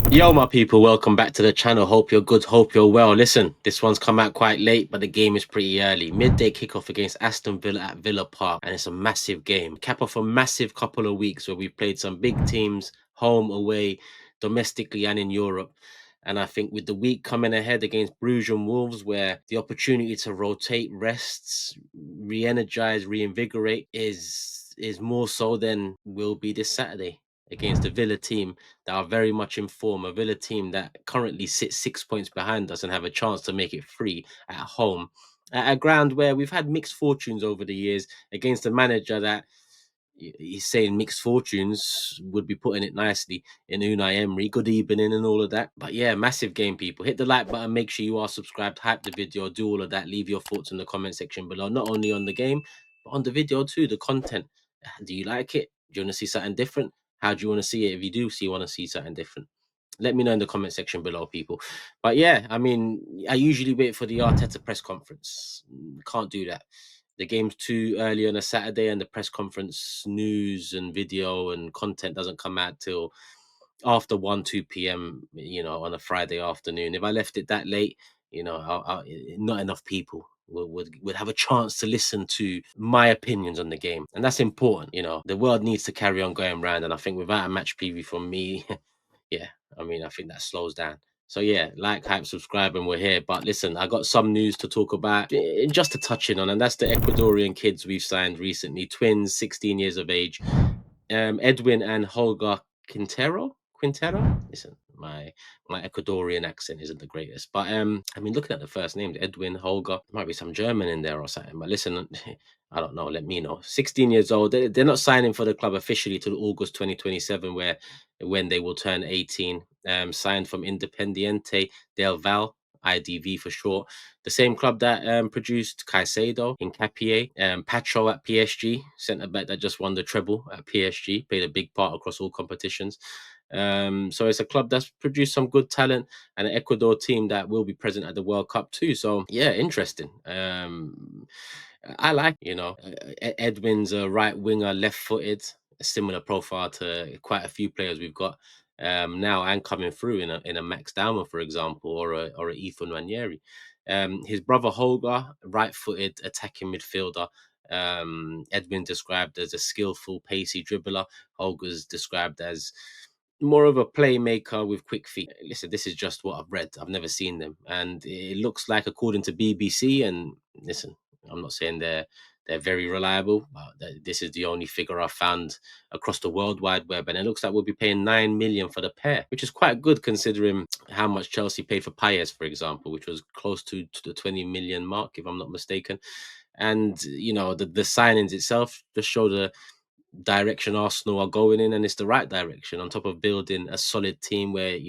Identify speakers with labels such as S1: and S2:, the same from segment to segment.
S1: Yo, my people, welcome back to the channel. Hope you're good. Hope you're well. Listen, this one's come out quite late, but the game is pretty early. Midday kickoff against Aston Villa at Villa Park, and it's a massive game. Cap off a massive couple of weeks where we've played some big teams, home, away, domestically, and in Europe. And I think with the week coming ahead against Bruges and Wolves, where the opportunity to rotate, rests, re-energize, reinvigorate is more so than will be this Saturday against the Villa team that are very much in form, a Villa team that currently sits 6 points behind us and have a chance to make it free at home. At a ground where we've had mixed fortunes over the years against a manager that he's saying mixed fortunes would be putting it nicely in Unai Emery. Good evening and all of that. But yeah, massive game, people. Hit the like button, make sure you are subscribed, hype the video, do all of that. Leave your thoughts in the comment section below, not only on the game, but on the video too, the content. Do you like it? Do you want to see something different? How do you want to see it? If you do want to see something different, let me know in the comment section below, people. But yeah, I mean, I usually wait for the Arteta press conference. Can't do that. The game's too early on a Saturday, and the press conference news and video and content doesn't come out till after 1 2 p.m, on a Friday afternoon. If I left it that late, not enough people would have a chance to listen to my opinions on the game, and that's important. The world needs to carry on going round, and I think without a match preview from me, yeah, I mean, I think that slows down. So yeah, like, hype, subscribe, and we're here. But listen, I got some news to talk about, just to touch in on, and that's the Ecuadorian kids we've signed recently, twins, 16 years of age, Edwin and Holger Quintero. Listen, my Ecuadorian accent isn't the greatest, but I mean, looking at the first names, Edwin, Holger, might be some German in there or something. But listen, I don't know. Let me know. 16 years old. They're not signing for the club officially till August 2027, when they will turn 18. Signed from Independiente del Val, IDV for short. The same club that produced Caicedo in Capier, Pacho at PSG, centre back that just won the treble at PSG, played a big part across all competitions. So it's a club that's produced some good talent, and an Ecuador team that will be present at the World Cup too. So yeah, interesting. I like, Edwin's a right winger, left footed, a similar profile to quite a few players we've got now and coming through in a Max Dowman, for example, or a Ethan Ranieri. His brother Holger, right-footed attacking midfielder. Edwin described as a skillful, pacey dribbler. Holger's described as more of a playmaker with quick feet. Listen, this is just what I've read. I've never seen them, and it looks like, according to BBC, and listen, I'm not saying they're very reliable, but this is the only figure I've found across the World Wide Web, and it looks like we'll be paying 9 million for the pair, which is quite good considering how much Chelsea paid for Paez, for example, which was close to the 20 million mark, if I'm not mistaken. And the signings itself just show the direction Arsenal are going in, and it's the right direction. On top of building a solid team where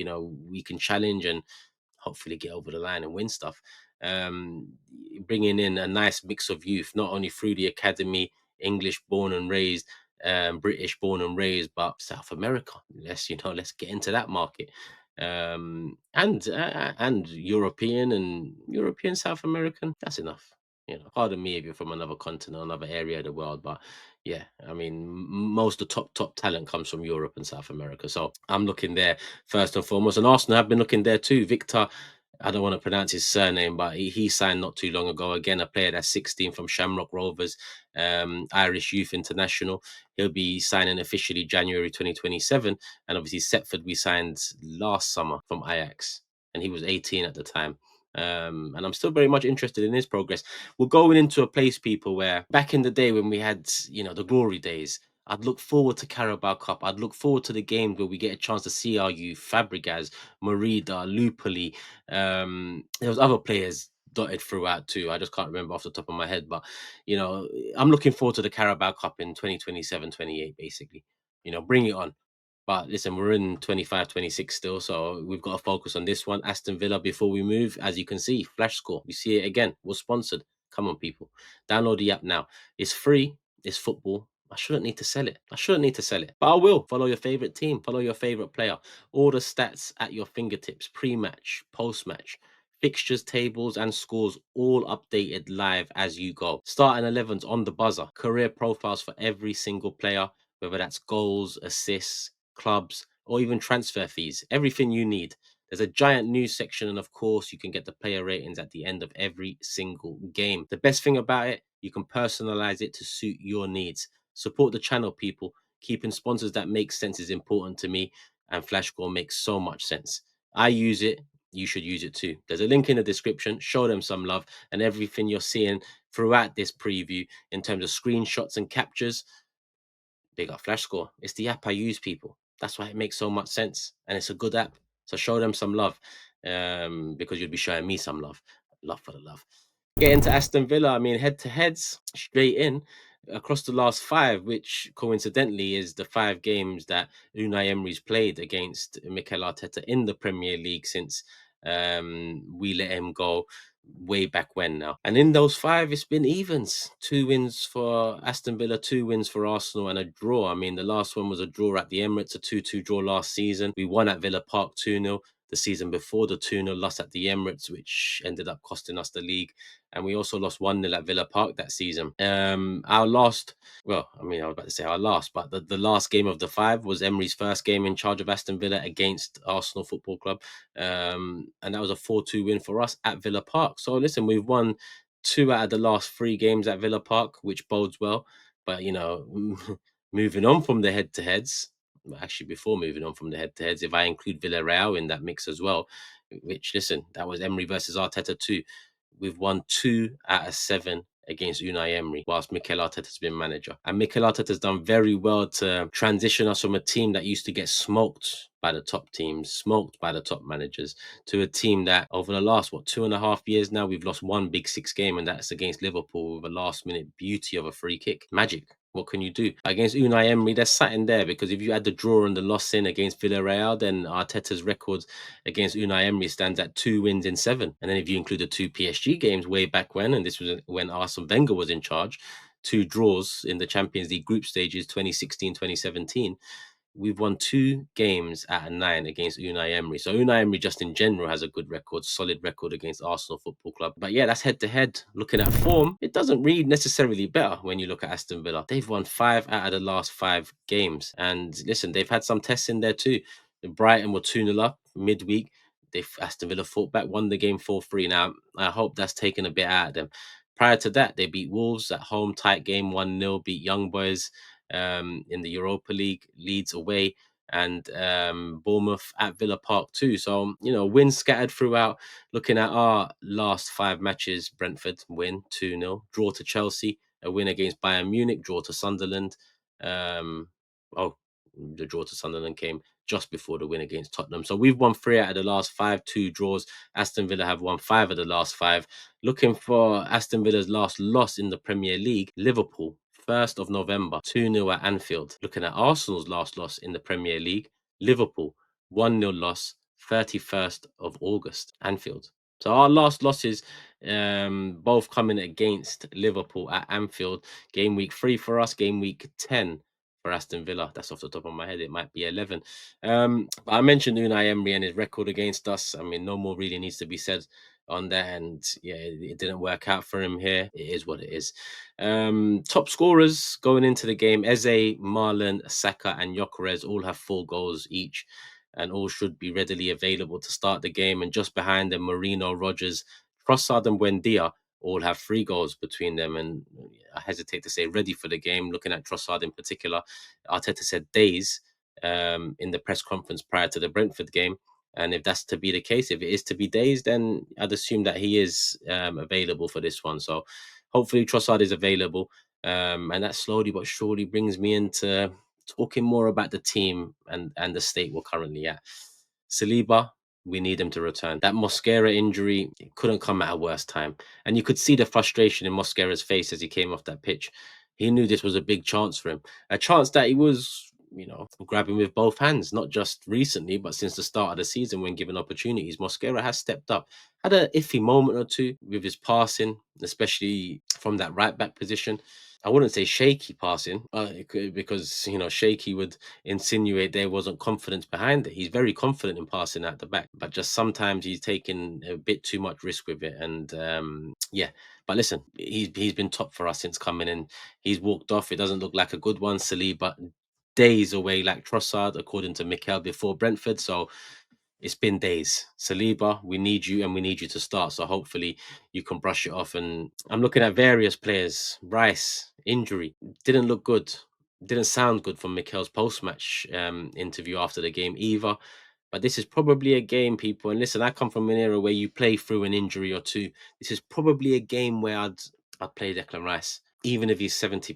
S1: we can challenge and hopefully get over the line and win stuff. Um, Bringing in a nice mix of youth, not only through the academy, English born and raised, British born and raised, but South America. Let's get into that market. And European South American. That's enough. Pardon me if you're from another continent, another area of the world, but yeah, I mean, most of the top talent comes from Europe and South America. So I'm looking there first and foremost. And Arsenal have been looking there too. Victor, I don't want to pronounce his surname, but he signed not too long ago. Again, a player that's 16 from Shamrock Rovers, Irish Youth International. He'll be signing officially January 2027. And obviously, Setford we signed last summer from Ajax, and he was 18 at the time. And I'm still very much interested in his progress. We're going into a place, people, where back in the day when we had, the glory days, I'd look forward to Carabao Cup. I'd look forward to the game where we get a chance to see our youth, Fabregas, Merida, Lupoli. There was other players dotted throughout too. I just can't remember off the top of my head. But, I'm looking forward to the Carabao Cup in 2027, 28, basically. Bring it on. But listen, we're in 25, 26 still, so we've got to focus on this one. Aston Villa, before we move, as you can see, FlashScore. We see it again. We're sponsored. Come on, people. Download the app now. It's free. It's football. I shouldn't need to sell it. But I will. Follow your favorite team. Follow your favorite player. All the stats at your fingertips. Pre-match, post-match. Fixtures, tables, and scores all updated live as you go. Starting 11s on the buzzer. Career profiles for every single player, whether that's goals, assists, clubs, or even transfer fees. Everything you need. There's a giant news section, and of course, you can get the player ratings at the end of every single game. The best thing about it, you can personalize it to suit your needs. Support the channel, people. Keeping sponsors that make sense is important to me, and FlashScore makes so much sense. I use it. You should use it too. There's a link in the description. Show them some love, and everything you're seeing throughout this preview in terms of screenshots and captures, big up FlashScore. It's the app I use, people. That's why it makes so much sense, and it's a good app. So show them some love, because you'll be showing me some love. Love for the love. Get into Aston Villa. I mean, head to heads, straight in across the last five, which coincidentally is the 5 games that Unai Emery's played against Mikel Arteta in the Premier League since we let him go way back when now. And in those 5, it's been evens. 2 wins for Aston Villa, 2 wins for Arsenal, and a draw. I mean, the last one was a draw at the Emirates, a 2-2 draw last season. We won at Villa Park 2-0 the season before, the 2-0 loss at the Emirates, which ended up costing us the league. And we also lost 1-0 at Villa Park that season. Our last, well, I mean, I was about to say our last, but the last game of the 5 was Emery's first game in charge of Aston Villa against Arsenal Football Club. And that was a 4-2 win for us at Villa Park. So listen, we've won 2 out of the last 3 games at Villa Park, which bodes well. But, you know, moving on from the head-to-heads, actually before moving on from the head-to-heads, if I include Villarreal in that mix as well, which, listen, that was Emery versus Arteta too. We've won 2 out of 7 against Unai Emery whilst Mikel Arteta's been manager. And Mikel Arteta's done very well to transition us from a team that used to get smoked by the top teams, smoked by the top managers, to a team that over the last, 2.5 years now, we've lost 1 Big Six game, and that's against Liverpool with a last-minute beauty of a free kick. Magic. What can you do? Against Unai Emery, there's something there, because if you add the draw and the loss in against Villarreal, then Arteta's record against Unai Emery stands at 2 wins in 7. And then if you include the 2 PSG games way back when, and this was when Arsene Wenger was in charge, 2 draws in the Champions League group stages, 2016, 2017. We've won 2 games out of 9 against Unai Emery. So Unai Emery just in general has a good record, solid record against Arsenal Football Club. But yeah, that's head to head. Looking at form, it doesn't read necessarily better when you look at Aston Villa. They've won 5 out of the last 5 games. And listen, they've had some tests in there too. Brighton were 2-0 up midweek. Aston Villa fought back, won the game 4-3. Now, I hope that's taken a bit out of them. Prior to that, they beat Wolves at home, tight game 1-0, beat Young Boys in the Europa League, Leeds away, and Bournemouth at Villa Park too. So, you know, wins scattered throughout. Looking at our last 5 matches, Brentford win 2-0, draw to Chelsea, a win against Bayern Munich, draw to Sunderland. Um, oh, the draw to Sunderland came just before the win against Tottenham. So we've won 3 out of the last 5, 2 draws. Aston Villa have won 5 of the last 5. Looking for Aston Villa's last loss in the Premier League, Liverpool, 1st of November, 2-0 at Anfield. Looking at Arsenal's last loss in the Premier League, Liverpool, 1-0 loss, 31st of August, Anfield. So our last losses, both coming against Liverpool at Anfield. Game week 3 for us, game week 10 for Aston Villa. That's off the top of my head. It might be 11. But I mentioned Unai Emery and his record against us. I mean, no more really needs to be said on that. And yeah, it didn't work out for him here. It is what it is. Top scorers going into the game: Eze, Marlon, Saka, and Gyökeres all have 4 goals each, and all should be readily available to start the game. And just behind them, Marino, Rogers, Trossard, and Buendia all have 3 goals between them. And I hesitate to say ready for the game. Looking at Trossard in particular, Arteta said days in the press conference prior to the Brentford game. And if that's to be the case, if it is to be days, then I'd assume that he is available for this one. So hopefully Trossard is available. And that slowly but surely brings me into talking more about the team and the state we're currently at. Saliba, we need him to return. That Mosquera injury, it couldn't come at a worse time. And you could see the frustration in Mosquera's face as he came off that pitch. He knew this was a big chance for him. A chance that he was, you know, grabbing with both hands, not just recently, but since the start of the season when given opportunities. Mosquera has stepped up. Had an iffy moment or two with his passing, especially from that right back position. I wouldn't say shaky passing, because, you know, shaky would insinuate there wasn't confidence behind it. He's very confident in passing at the back, but just sometimes he's taking a bit too much risk with it. And yeah, but listen, he's been top for us since coming in. He's walked off. It doesn't look like a good one. Saliba days away like Trossard, according to Mikel before Brentford. So it's been days. Saliba, we need you and we need you to start. So hopefully you can brush it off. And I'm looking at various players. Rice, injury, didn't look good. Didn't sound good from Mikel's post-match interview after the game either. But this is probably a game, people. And listen, I come from an era where you play through an injury or two. This is probably a game where I'd play Declan Rice, even if he's 70%,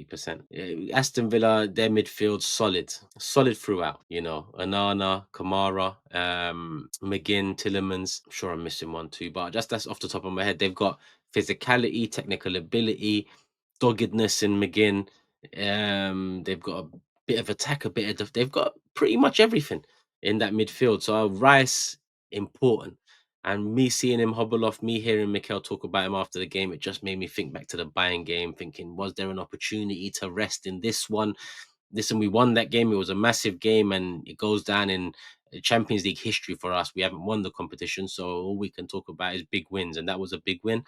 S1: 80%. Aston Villa, their midfield solid throughout. You know, Anana, Kamara, McGinn, Tillemans. I'm sure I'm missing one too, but just that's off the top of my head. They've got physicality, technical ability, doggedness in McGinn. They've got a bit of attack, a bit of they've got pretty much everything in that midfield. So Rice important. And me seeing him hobble off, me hearing Mikel talk about him after the game, it just made me think back to the Bayern game, thinking, was there an opportunity to rest in this one? Listen, we won that game. It was a massive game, and it goes down in Champions League history for us. We haven't won the competition, so all we can talk about is big wins, and that was a big win.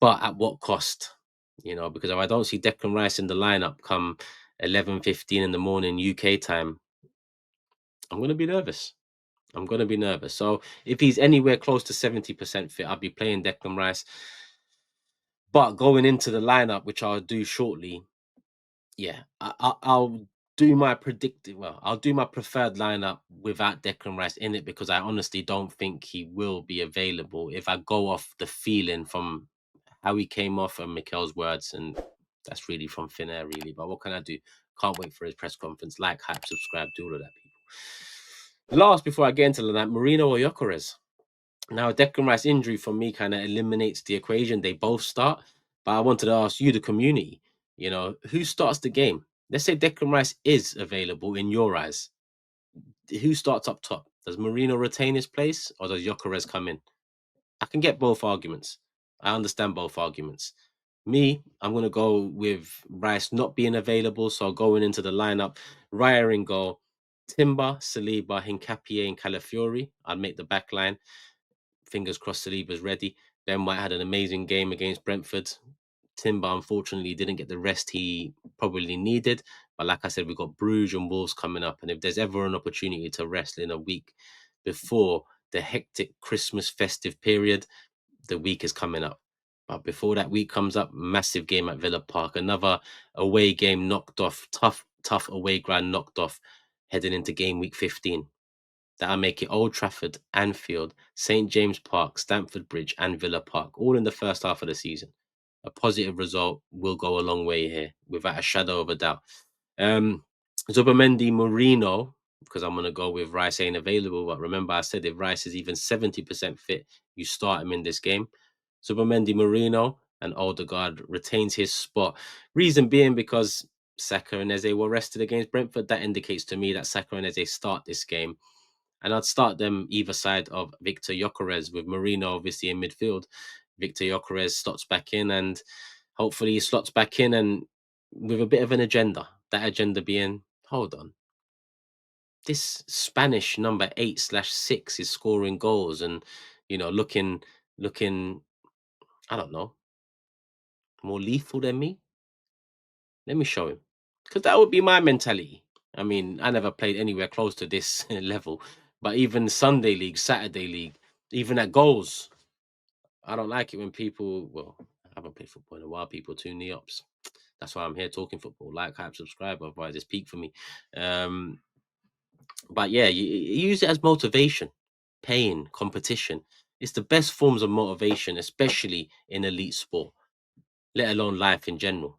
S1: But at what cost? You know, because if I don't see Declan Rice in the lineup come 11:15 in the morning UK time, I'm going to be nervous. I'm going to be nervous. So if he's anywhere close to 70% fit, I'll be playing Declan Rice. But going into the lineup, which I'll do shortly, yeah, I'll do my predicted. Well, I'll do my preferred lineup without Declan Rice in it because I honestly don't think he will be available if I go off the feeling from how he came off and Mikel's words, and that's really from thin air, really. But what can I do? Can't wait for his press conference. Like, hype, subscribe, do all of that, people. Last, before I get into the night, Marino or Gyökeres? Now, Declan Rice injury for me kind of eliminates the equation. They both start, but I wanted to ask you, the community, you know, who starts the game? Let's say Declan Rice is available in your eyes. Who starts up top? Does Marino retain his place or does Gyökeres come in? I can get both arguments. I understand both arguments. Me, I'm going to go with Rice not being available. So going into the lineup, Raya in goal, Timber, Saliba, Hincapié, and Calafiori. I'd make the back line. Fingers crossed Saliba's ready. Ben White had an amazing game against Brentford. Timber, unfortunately, didn't get the rest he probably needed. But like I said, we've got Bruges and Wolves coming up. And if there's ever an opportunity to rest in a week before the hectic Christmas festive period, the week is coming up. But before that week comes up, massive game at Villa Park. Another away game knocked off. Tough away ground knocked off heading into game week 15. That'll make it Old Trafford, Anfield, St James Park, Stamford Bridge, and Villa Park, all in the first half of the season. A positive result will go a long way here, without a shadow of a doubt. Um, Zubimendi Moreno, because I'm going to go with Rice ain't available. But remember, I said if Rice is even 70% fit, you start him in this game. Zubimendi Moreno and Odegaard retains his spot. Reason being because Saka and Eze were rested against Brentford. That indicates to me that Saka and Eze start this game. And I'd start them either side of Victor Gyökeres with Marino obviously in midfield. Victor Gyökeres slots back in and hopefully he slots back in and with a bit of an agenda. That agenda being, hold on, this Spanish number 8/6 is scoring goals and, you know, looking, I don't know, more lethal than me. Let me show him. Because that would be my mentality. I mean, I never played anywhere close to this level. But even Sunday League, Saturday League, even at goals, I don't like it when people, well, I haven't played football in a while, people tune me ups. That's why I'm here talking football. Like, hype, subscribe, otherwise it's peak for me. Um, but yeah, you use it as motivation, pain, competition. It's the best forms of motivation, especially in elite sport, let alone life in general.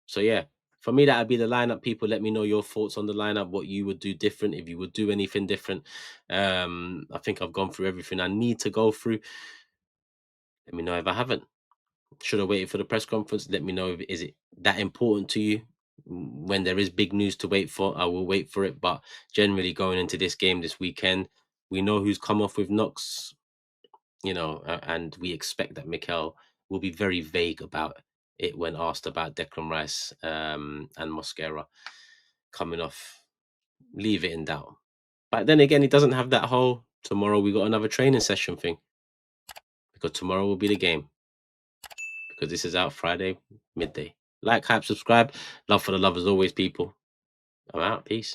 S1: So yeah, for me, that would be the lineup. People, let me know your thoughts on the lineup, what you would do different, if you would do anything different. I think I've gone through everything I need to go through. Let me know if I haven't. Should I wait for the press conference? Let me know if is it that important to you. When there is big news to wait for, I will wait for it. But generally, going into this game this weekend, we know who's come off with knocks, you know, and we expect that Mikel will be very vague about it when asked about Declan Rice and Mosquera coming off. Leave it in doubt. But then again, he doesn't have that whole tomorrow we got another training session thing because tomorrow will be the game because this is out Friday midday. Like, hype, subscribe. Love for the love as always, people. I'm out. Peace.